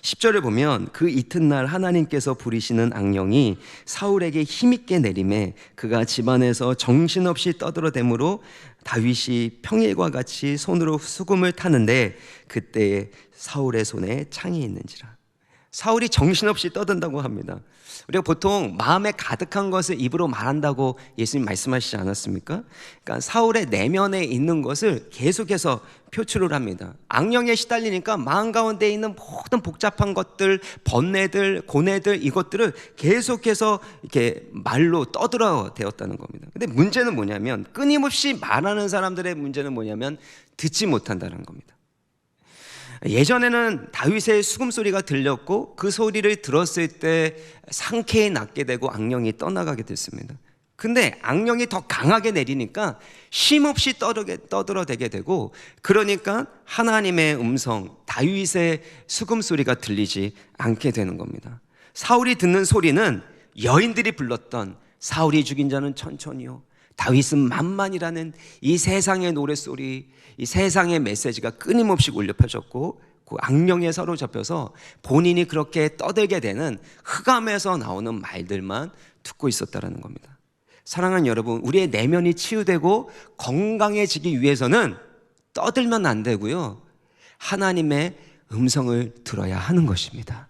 10절을 보면 그 이튿날 하나님께서 부리시는 악령이 사울에게 힘있게 내림에 그가 집안에서 정신없이 떠들어대므로 다윗이 평일과 같이 손으로 수금을 타는데 그때에 사울의 손에 창이 있는지라. 사울이 정신없이 떠든다고 합니다. 우리가 보통 마음에 가득한 것을 입으로 말한다고 예수님 말씀하시지 않았습니까? 그러니까 사울의 내면에 있는 것을 계속해서 표출을 합니다. 악령에 시달리니까 마음 가운데 있는 모든 복잡한 것들, 번뇌들, 고뇌들, 이것들을 계속해서 이렇게 말로 떠들어대었다는 겁니다. 근데 문제는 뭐냐면, 끊임없이 말하는 사람들의 문제는 뭐냐면 듣지 못한다는 겁니다. 예전에는 다윗의 수금소리가 들렸고 그 소리를 들었을 때 상쾌히 낫게 되고 악령이 떠나가게 됐습니다. 근데 악령이 더 강하게 내리니까 쉼없이 떠들어대게 되고, 그러니까 하나님의 음성, 다윗의 수금소리가 들리지 않게 되는 겁니다. 사울이 듣는 소리는 여인들이 불렀던 사울이 죽인 자는 천천히요, 다윗은 만만이라는 이 세상의 노랫소리, 이 세상의 메시지가 끊임없이 울려 퍼졌고 그 악령에 사로잡혀서 본인이 그렇게 떠들게 되는 흑암에서 나오는 말들만 듣고 있었다는 겁니다. 사랑하는 여러분, 우리의 내면이 치유되고 건강해지기 위해서는 떠들면 안 되고요, 하나님의 음성을 들어야 하는 것입니다.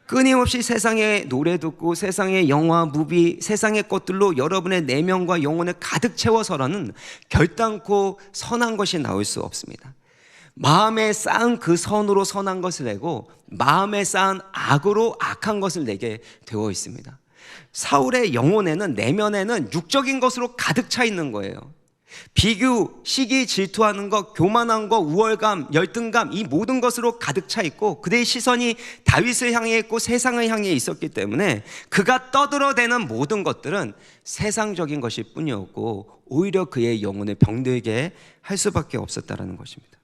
끊임없이 세상의 노래 듣고 세상의 영화, 무비, 세상의 것들로 여러분의 내면과 영혼을 가득 채워서라는 결단코 선한 것이 나올 수 없습니다. 마음에 쌓은 그 선으로 선한 것을 내고 마음에 쌓은 악으로 악한 것을 내게 되어 있습니다. 사울의 영혼에는, 내면에는 육적인 것으로 가득 차 있는 거예요. 비교, 시기, 질투하는 것, 교만한 것, 우월감, 열등감, 이 모든 것으로 가득 차 있고 그의 시선이 다윗을 향해 있고 세상을 향해 있었기 때문에 그가 떠들어대는 모든 것들은 세상적인 것일 뿐이었고 오히려 그의 영혼을 병들게 할 수밖에 없었다는 것입니다.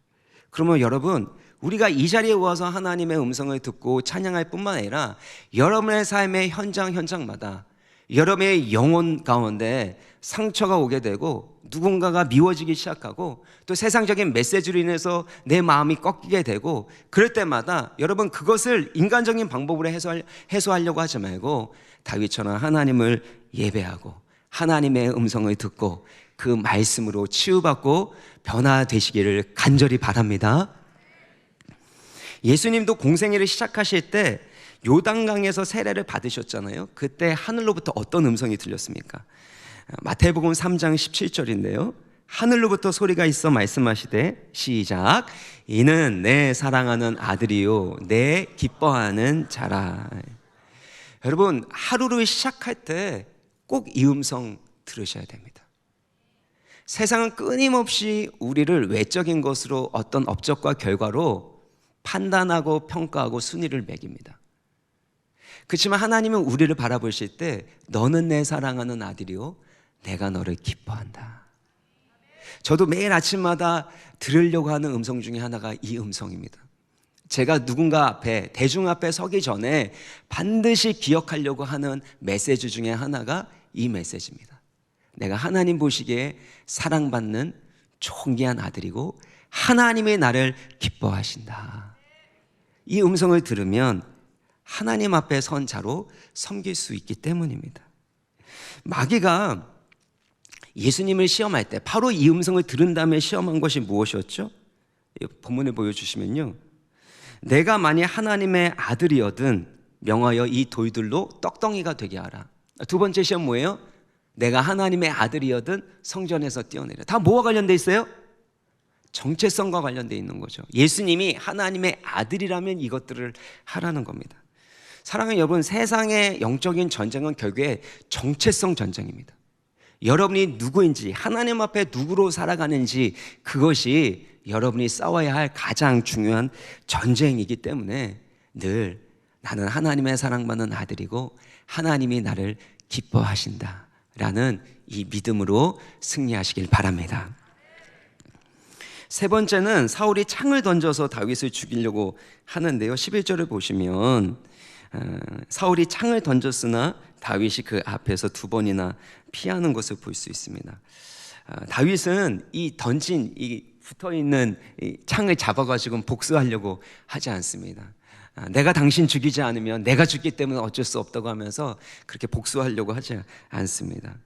그러면 여러분, 우리가 이 자리에 와서 하나님의 음성을 듣고 찬양할 뿐만 아니라 여러분의 삶의 현장마다 여러분의 영혼 가운데 상처가 오게 되고 누군가가 미워지기 시작하고 또 세상적인 메시지로 인해서 내 마음이 꺾이게 되고 그럴 때마다 여러분, 그것을 인간적인 방법으로 해소하려고 하지 말고 다윗처럼 하나님을 예배하고 하나님의 음성을 듣고 그 말씀으로 치유받고 변화되시기를 간절히 바랍니다. 예수님도 공생애를 시작하실 때 요단강에서 세례를 받으셨잖아요. 그때 하늘로부터 어떤 음성이 들렸습니까? 마태복음 3장 17절인데요. 하늘로부터 소리가 있어 말씀하시되, 시작, 이는 내 사랑하는 아들이요 내 기뻐하는 자라. 여러분, 하루를 시작할 때 꼭 이 음성 들으셔야 됩니다. 세상은 끊임없이 우리를 외적인 것으로 어떤 업적과 결과로 판단하고 평가하고 순위를 매깁니다. 그렇지만 하나님은 우리를 바라보실 때 너는 내 사랑하는 아들이요 내가 너를 기뻐한다. 저도 매일 아침마다 들으려고 하는 음성 중에 하나가 이 음성입니다. 제가 누군가 앞에, 대중 앞에 서기 전에 반드시 기억하려고 하는 메시지 중에 하나가 이 메시지입니다. 내가 하나님 보시기에 사랑받는 존귀한 아들이고 하나님이 나를 기뻐하신다. 이 음성을 들으면 하나님 앞에 선 자로 섬길 수 있기 때문입니다. 마귀가 예수님을 시험할 때 바로 이 음성을 들은 다음에 시험한 것이 무엇이었죠? 본문을 보여주시면요, 내가 만일 하나님의 아들이거든 명하여 이 돌들로 떡덩이가 되게 하라. 두 번째 시험 뭐예요? 내가 하나님의 아들이거든 성전에서 뛰어내려. 다 뭐와 관련돼 있어요? 정체성과 관련돼 있는 거죠. 예수님이 하나님의 아들이라면 이것들을 하라는 겁니다. 사랑하는 여러분, 세상의 영적인 전쟁은 결국에 정체성 전쟁입니다. 여러분이 누구인지, 하나님 앞에 누구로 살아가는지, 그것이 여러분이 싸워야 할 가장 중요한 전쟁이기 때문에 늘 나는 하나님의 사랑받는 아들이고 하나님이 나를 기뻐하신다 라는 이 믿음으로 승리하시길 바랍니다. 세 번째는 사울이 창을 던져서 다윗을 죽이려고 하는데요, 11절을 보시면 사울이 창을 던졌으나 다윗이 그 앞에서 두 번이나 피하는 것을 볼 수 있습니다. 다윗은 이 던진, 이 붙어있는 이 창을 잡아가지고 복수하려고 하지 않습니다. 내가 당신 죽이지 않으면 내가 죽기 때문에 어쩔 수 없다고 하면서 그렇게 복수하려고 하지 않습니다.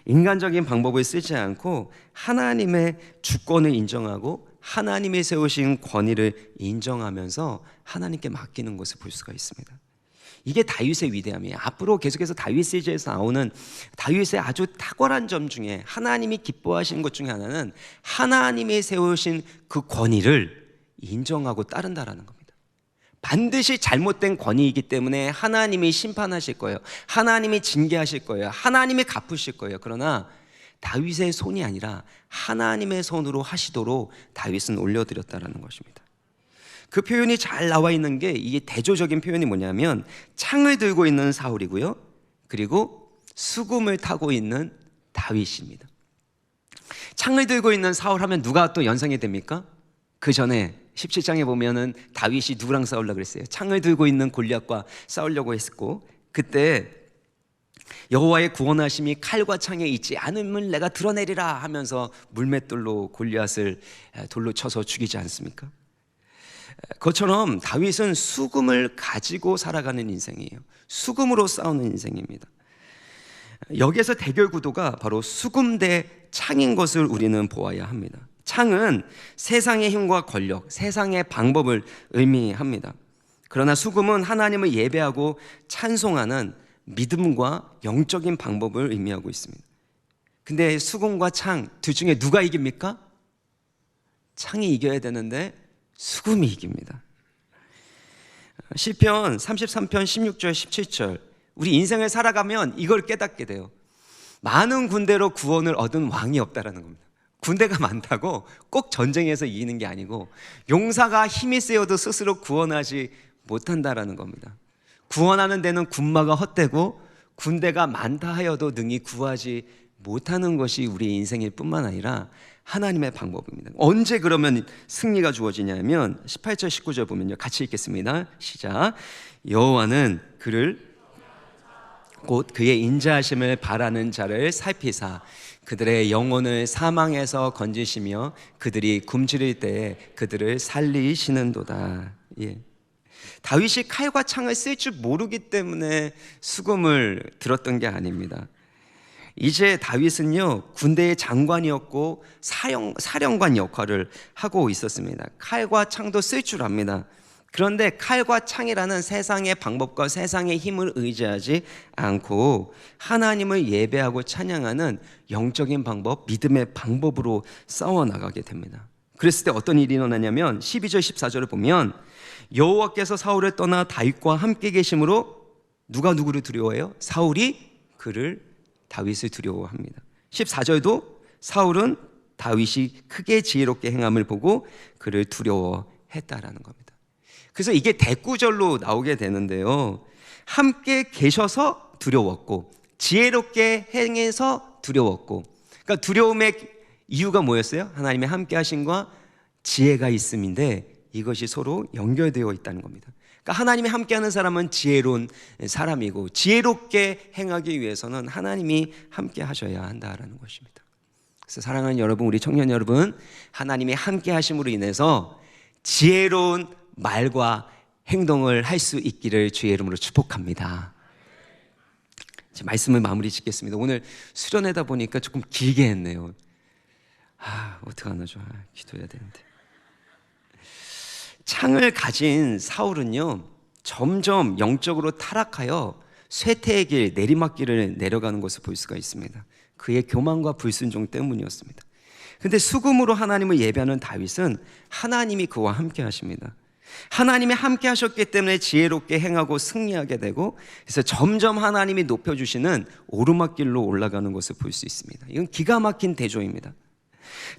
인간적인 방법을 쓰지 않고 하나님의 주권을 인정하고 하나님이 세우신 권위를 인정하면서 하나님께 맡기는 것을 볼 수가 있습니다. 이게 다윗의 위대함이에요. 앞으로 계속해서 다윗 시리즈에서 나오는 다윗의 아주 탁월한 점 중에 하나님이 기뻐하시는 것 중에 하나는 하나님이 세우신 그 권위를 인정하고 따른다라는 겁니다. 반드시 잘못된 권위이기 때문에 하나님이 심판하실 거예요. 하나님이 징계하실 거예요. 하나님이 갚으실 거예요. 그러나 다윗의 손이 아니라 하나님의 손으로 하시도록 다윗은 올려드렸다라는 것입니다. 그 표현이 잘 나와 있는 게, 이게 대조적인 표현이 뭐냐면 창을 들고 있는 사울이고요, 그리고 수금을 타고 있는 다윗입니다. 창을 들고 있는 사울 하면 누가 또 연상이 됩니까? 그 전에 17장에 보면은 다윗이 누구랑 싸우려고 그랬어요? 창을 들고 있는 골리앗과 싸우려고 했고, 그때 여호와의 구원하심이 칼과 창에 있지 않음을 내가 드러내리라 하면서 물맷돌로 골리앗을 돌로 쳐서 죽이지 않습니까? 그것처럼 다윗은 수금을 가지고 살아가는 인생이에요. 수금으로 싸우는 인생입니다. 여기에서 대결 구도가 바로 수금 대 창인 것을 우리는 보아야 합니다. 창은 세상의 힘과 권력, 세상의 방법을 의미합니다. 그러나 수금은 하나님을 예배하고 찬송하는 믿음과 영적인 방법을 의미하고 있습니다. 근데 수금과 창 둘 중에 누가 이깁니까? 창이 이겨야 되는데 수금이 이깁니다. 시편 33편 16절 17절, 우리 인생을 살아가면 이걸 깨닫게 돼요. 많은 군대로 구원을 얻은 왕이 없다라는 겁니다. 군대가 많다고 꼭 전쟁에서 이기는 게 아니고 용사가 힘이 세어도 스스로 구원하지 못한다라는 겁니다. 구원하는 데는 군마가 헛되고 군대가 많다 하여도 능히 구하지 못하는 것이 우리 인생일 뿐만 아니라 하나님의 방법입니다. 언제 그러면 승리가 주어지냐면 18절 19절 보면요, 같이 읽겠습니다. 시작. 여호와는 그를 곧 그의 인자하심을 바라는 자를 살피사 그들의 영혼을 사망에서 건지시며 그들이 굶주릴 때에 그들을 살리시는도다. 예. 다윗이 칼과 창을 쓸 줄 모르기 때문에 수금을 들었던 게 아닙니다. 이제 다윗은요, 군대의 장관이었고 사령관 역할을 하고 있었습니다. 칼과 창도 쓸 줄 압니다. 그런데 칼과 창이라는 세상의 방법과 세상의 힘을 의지하지 않고 하나님을 예배하고 찬양하는 영적인 방법, 믿음의 방법으로 싸워나가게 됩니다. 그랬을 때 어떤 일이 일어나냐면 12절 14절을 보면 여호와께서 사울을 떠나 다윗과 함께 계심으로 누가 누구를 두려워해요? 사울이 다윗을 두려워합니다. 14절도 사울은 다윗이 크게 지혜롭게 행함을 보고 그를 두려워했다라는 겁니다. 그래서 이게 대구절로 나오게 되는데요, 함께 계셔서 두려웠고 지혜롭게 행해서 두려웠고, 그러니까 두려움의 이유가 뭐였어요? 하나님의 함께 하심과 지혜가 있음인데 이것이 서로 연결되어 있다는 겁니다. 그러니까 하나님이 함께하는 사람은 지혜로운 사람이고 지혜롭게 행하기 위해서는 하나님이 함께 하셔야 한다라는 것입니다. 그래서 사랑하는 여러분, 우리 청년 여러분, 하나님이 함께 하심으로 인해서 지혜로운 말과 행동을 할 수 있기를 주의 이름으로 축복합니다. 제 말씀을 마무리 짓겠습니다. 오늘 수련하다 보니까 조금 길게 했네요. 어떡하나 좋아. 기도해야 되는데. 창을 가진 사울은요, 점점 영적으로 타락하여 쇠퇴의 길, 내리막길을 내려가는 것을 볼 수가 있습니다. 그의 교만과 불순종 때문이었습니다. 그런데 수금으로 하나님을 예배하는 다윗은 하나님이 그와 함께 하십니다. 하나님이 함께 하셨기 때문에 지혜롭게 행하고 승리하게 되고, 그래서 점점 하나님이 높여주시는 오르막길로 올라가는 것을 볼 수 있습니다. 이건 기가 막힌 대조입니다.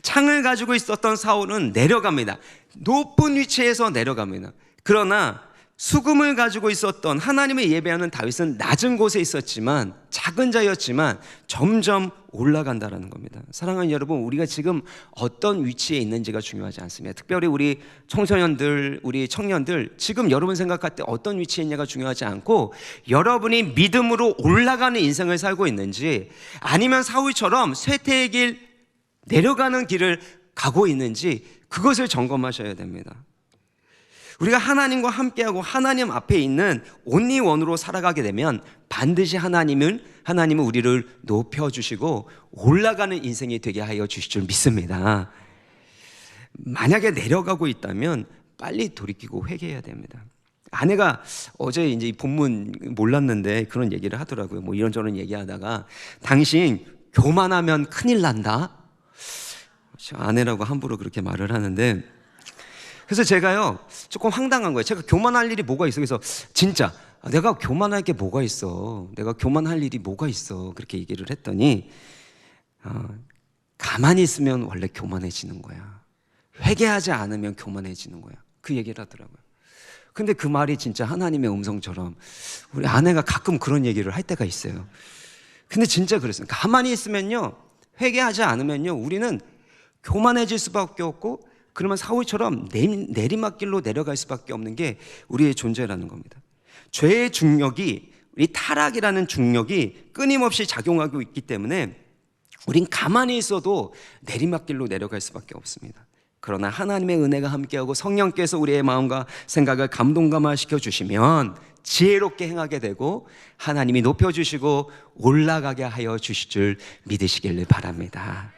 창을 가지고 있었던 사울은 내려갑니다. 높은 위치에서 내려갑니다. 그러나 수금을 가지고 있었던 하나님을 예배하는 다윗은 낮은 곳에 있었지만, 작은 자였지만 점점 올라간다는 겁니다. 사랑하는 여러분, 우리가 지금 어떤 위치에 있는지가 중요하지 않습니다. 특별히 우리 청소년들, 우리 청년들, 지금 여러분 생각할 때 어떤 위치에 있냐가 중요하지 않고, 여러분이 믿음으로 올라가는 인생을 살고 있는지, 아니면 사울처럼 쇠퇴의 길, 내려가는 길을 가고 있는지, 그것을 점검하셔야 됩니다. 우리가 하나님과 함께하고 하나님 앞에 있는 온리 원으로 살아가게 되면 반드시 하나님은 우리를 높여주시고 올라가는 인생이 되게 하여 주실 줄 믿습니다. 만약에 내려가고 있다면 빨리 돌이키고 회개해야 됩니다. 아내가 어제 이제 이 본문 몰랐는데 그런 얘기를 하더라고요. 뭐 이런저런 얘기하다가, 당신 교만하면 큰일 난다. 아내라고 함부로 그렇게 말을 하는데, 그래서 제가요 조금 황당한 거예요. 제가 교만할 일이 뭐가 있어? 그래서 진짜 내가 교만할 게 뭐가 있어? 내가 교만할 일이 뭐가 있어? 그렇게 얘기를 했더니 가만히 있으면 원래 교만해지는 거야. 회개하지 않으면 교만해지는 거야. 그 얘기를 하더라고요. 근데 그 말이 진짜 하나님의 음성처럼 우리 아내가 가끔 그런 얘기를 할 때가 있어요. 근데 진짜 그랬어요. 가만히 있으면요, 회개하지 않으면요, 우리는 교만해질 수밖에 없고, 그러면 사울처럼 내리막길로 내려갈 수밖에 없는 게 우리의 존재라는 겁니다. 죄의 중력이 우리 타락이라는 중력이 끊임없이 작용하고 있기 때문에 우린 가만히 있어도 내리막길로 내려갈 수밖에 없습니다. 그러나 하나님의 은혜가 함께하고 성령께서 우리의 마음과 생각을 감동감화시켜 주시면 지혜롭게 행하게 되고 하나님이 높여주시고 올라가게 하여 주실 줄 믿으시기를 바랍니다.